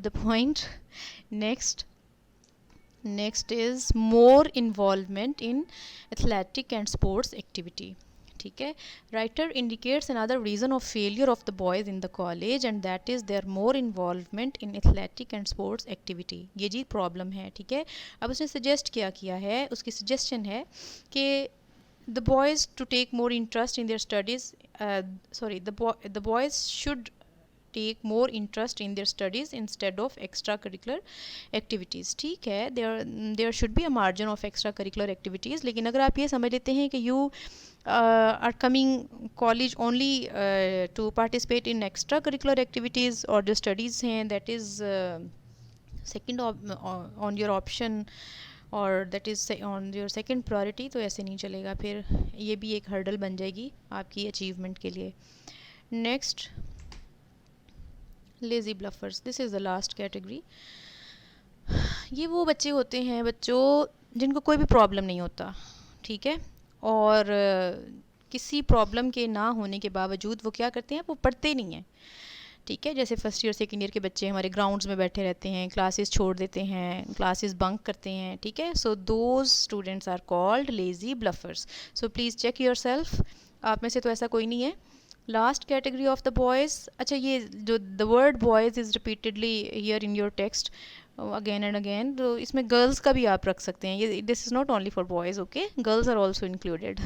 the point. Next is more involvement in athletic and sports activity. ठीक है. Writer indicates another reason of failure of the boys in the college and that is their more involvement in athletic and sports activity. ये जी problem है. ठीक है. अब उसने suggest क्या किया है, उसकी सजेशन है कि the boys to take more interest in their studies, the boys should take more interest in their studies instead of extracurricular activities. ठीक है. there should be a margin of extracurricular activities. लेकिन अगर आप ये समझ लेते हैं कि you are coming college only to participate in extracurricular activities और जो studies हैं that is second on your option और that is on your second priority, तो ऐसे नहीं चलेगा. फिर ये भी एक हर्डल बन जाएगी आपकी अचीवमेंट के लिए. Next, lazy bluffers. This is the last category. ये वो बच्चे होते हैं बच्चों जिनको कोई भी प्रॉब्लम नहीं होता. ठीक है. और किसी प्रॉब्लम के ना होने के बावजूद वो क्या करते हैं, वो पढ़ते नहीं हैं. ठीक है. जैसे फर्स्ट ईयर सेकेंड ईयर के बच्चे हमारे ग्राउंड्स में बैठे रहते हैं, क्लासेस छोड़ देते हैं, क्लासेस बंक करते हैं. ठीक है. So those students are called lazy bluffers. So please check yourself. आप में से तो ऐसा कोई नहीं है. Last category of the boys. अच्छा, ये जो the word boys is repeatedly here in your text again and again, तो इसमें गर्ल्स का भी आप रख सकते हैं. ये this is not only for boys. Okay, girls are also included.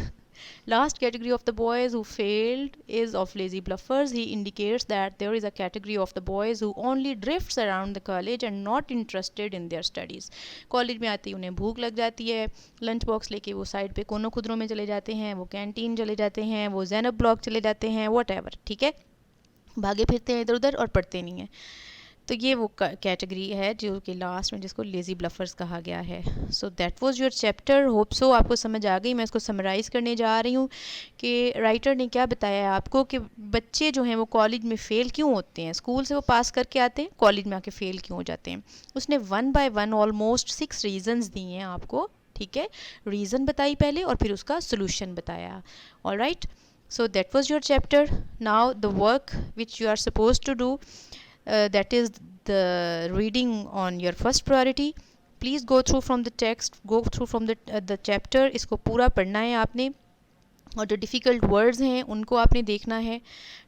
Last category of the boys who failed is of lazy bluffers. He indicates that there is a category of the boys who only drifts around the college and not interested in their studies. College में आते ही उन्हें भूख लग जाती है, lunch box लेके वो side पे कोनों खुदरों में चले जाते हैं, वो कैंटीन चले जाते हैं, वो ज़ैनब ब्लॉक चले जाते हैं, वट एवर. ठीक है. भागे फिरते हैं इधर उधर और पढ़ते नहीं हैं. तो ये वो कैटेगरी है जो कि लास्ट में जिसको लेज़ी ब्लफर्स कहा गया है. सो that was your chapter. Hope so आपको समझ आ गई. मैं इसको समराइज़ करने जा रही हूँ कि राइटर ने क्या बताया है आपको कि बच्चे जो हैं वो कॉलेज में फ़ेल क्यों होते हैं. स्कूल से वो पास करके आते हैं, कॉलेज में आके फ़ेल क्यों हो जाते हैं. उसने 1 बाय 1 ऑलमोस्ट 6 रीज़न्स दिए हैं आपको. ठीक है. रीज़न बताई पहले और फिर उसका सोल्यूशन बताया. All right. So that was your chapter. Now the work which you are suppose to do, that is the reading on your first priority. Please go through from the text, go through from the chapter. इसको पूरा पढ़ना है आपने और जो difficult words हैं उनको आपने देखना है.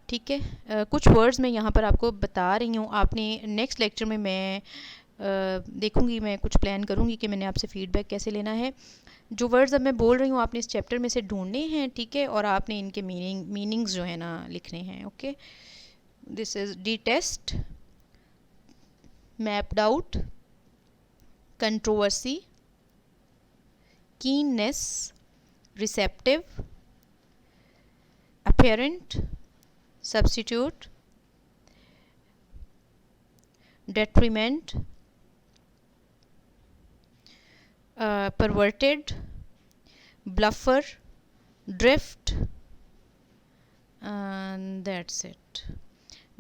ठीक है. कुछ वर्ड्स मैं यहाँ पर आपको बता रही हूँ. आपने नेक्स्ट लेक्चर में मैं देखूँगी, मैं कुछ प्लान करूँगी कि मैंने आपसे फ़ीडबैक कैसे लेना है. जो वर्ड्स अब मैं बोल रही हूँ आपने इस चैप्टर में से ढूंढने हैं. ठीक है. और आपने इनके मीनिंग्स जो है ना लिखने हैं. Okay. This is detest, mapped out, controversy, keenness, receptive, apparent, substitute, detriment, perverted, bluffer, drift, and that's it.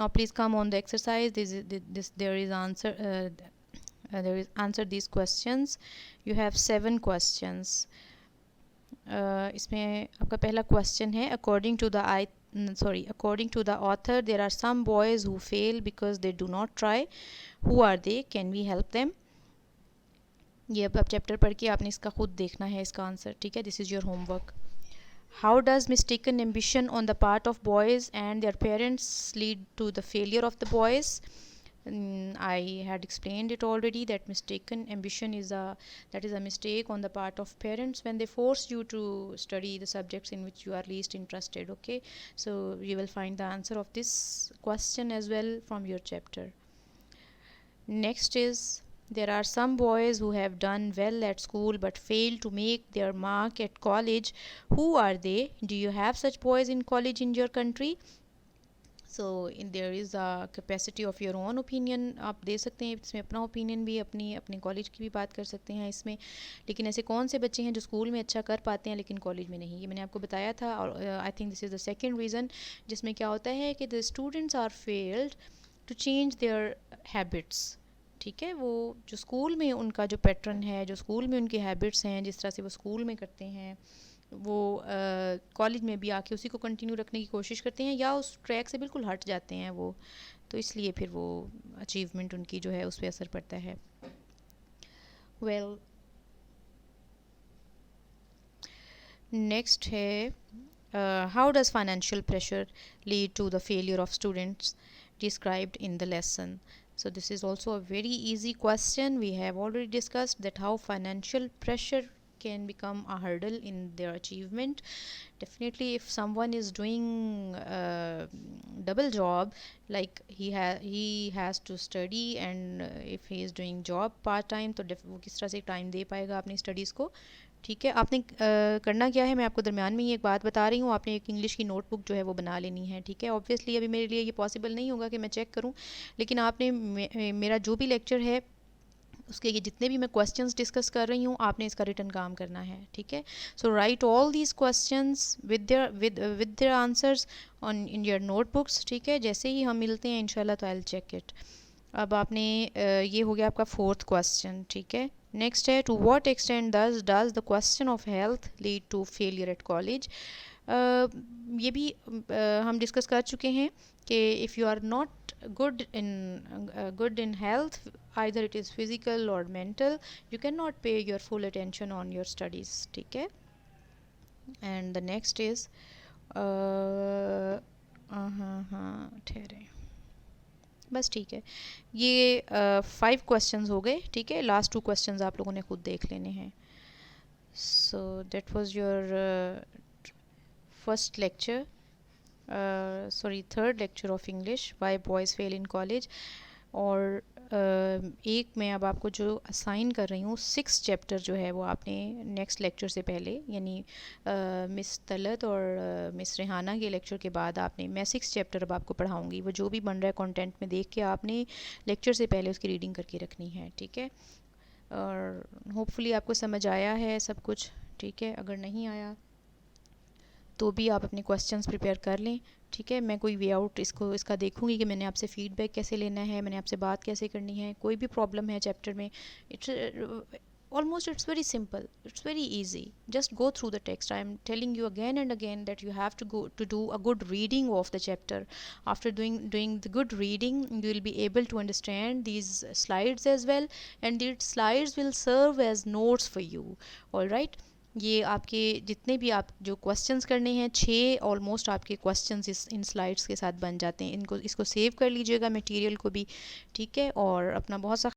Now please come on the exercise. There is answer these questions. You have 7 questions. इसमें आपका पहला question है, according to the author there are some boys who fail because they do not try. Who are they? Can we help them? ये अब आप chapter पढ़ के आपने इसका खुद देखना है इसका आंसर. ठीक है. This is your homework. How does mistaken ambition on the part of boys and their parents lead to the failure of the boys? I had explained it already that mistaken ambition is a mistake on the part of parents when they force you to study the subjects in which you are least interested. Okay, so you will find the answer of this question as well from your chapter. Next is, there are some boys who have done well at school but fail to make their mark at college. Who are they? Do you have such boys in college in your country? So there is a capacity of your own opinion. आप दे सकते हैं इसमें अपना opinion भी, अपने college की भी बात कर सकते हैं इसमें. लेकिन ऐसे कौन से बच्चे हैं जो स्कूल में अच्छा कर पाते हैं लेकिन कॉलेज में नहीं, ये मैंने आपको बताया था. और I think this is the second reason जिसमें क्या होता है कि the students are failed to change their habits. ठीक है. वो जो स्कूल में उनका जो पैटर्न है, जो स्कूल में उनकी हैबिट्स हैं, जिस तरह से वो स्कूल में करते हैं, वो कॉलेज में भी आके उसी को कंटिन्यू रखने की कोशिश करते हैं या उस ट्रैक से बिल्कुल हट जाते हैं वो. तो इसलिए फिर वो अचीवमेंट उनकी जो है उस पर असर पड़ता है. वेल, नेक्स्ट है how does financial pressure lead to the failure of students described in the lesson? So this is also a very easy question. We have already discussed that how financial pressure can become a hurdle in their achievement. Definitely, if someone is doing double job, like he has to study, and if he is doing job part time, तो वो किस तरह से time दे पाएगा अपनी studies को. ठीक है, आपने करना क्या है, मैं आपको दरमियान में ही एक बात बता रही हूँ. आपने एक इंग्लिश की नोटबुक जो है वो बना लेनी है. ठीक है, ऑब्वियसली अभी मेरे लिए ये पॉसिबल नहीं होगा कि मैं चेक करूँ, लेकिन आपने मेरा जो भी लेक्चर है उसके ये जितने भी मैं क्वेश्चंस डिस्कस कर रही हूँ, आपने इसका रिटर्न काम करना है. ठीक है, so write all these questions with their answers on in your notebooks. ठीक है, जैसे ही हम मिलते हैं इंशाल्लाह तो आई विल चेक इट. अब आपने ये हो गया आपका फोर्थ क्वेश्चन. ठीक है, नेक्स्ट है, to what extent does the question of health lead to failure at college. ये भी हम डिस्कस कर चुके हैं कि if you are not good in health, either it is physical or mental, you cannot pay your full attention on your studies. ठीक है, and the next is ठहरे, बस ठीक है, ये 5 क्वेश्चंस हो गए. ठीक है, लास्ट 2 क्वेश्चंस आप लोगों ने खुद देख लेने हैं. So that was your first lecture, third lecture of English, why boys fail in college. और एक मैं अब आपको जो असाइन कर रही हूँ 6 चैप्टर जो है वो आपने नेक्स्ट लेक्चर से पहले, यानी मिस तलत और मिस रेहाना के लेक्चर के बाद आपने, मैं 6 चैप्टर अब आपको पढ़ाऊँगी. वो जो भी बन रहा है कंटेंट में देख के आपने लेक्चर से पहले उसकी रीडिंग करके रखनी है. ठीक है, और होपफुली आपको समझ आया है सब कुछ. ठीक है, अगर नहीं आया तो भी आप अपने क्वेश्चंस प्रिपेयर कर लें. ठीक है, मैं कोई वे आउट इसका देखूंगी कि मैंने आपसे फ़ीडबैक कैसे लेना है, मैंने आपसे बात कैसे करनी है. कोई भी प्रॉब्लम है चैप्टर में, it's almost it's very simple, it's very easy. Just go through the text. I am telling you again and again that you have to go to do a good reading of the chapter. After doing the good reading, you will be able to understand these slides as well, and these slides will serve as notes for you. All right, ये आपके जितने भी आप जो questions करने हैं 6 almost आपके questions in slides के साथ बन जाते हैं. इसको सेव कर लीजिएगा मटेरियल को भी. ठीक है, और अपना बहुत सा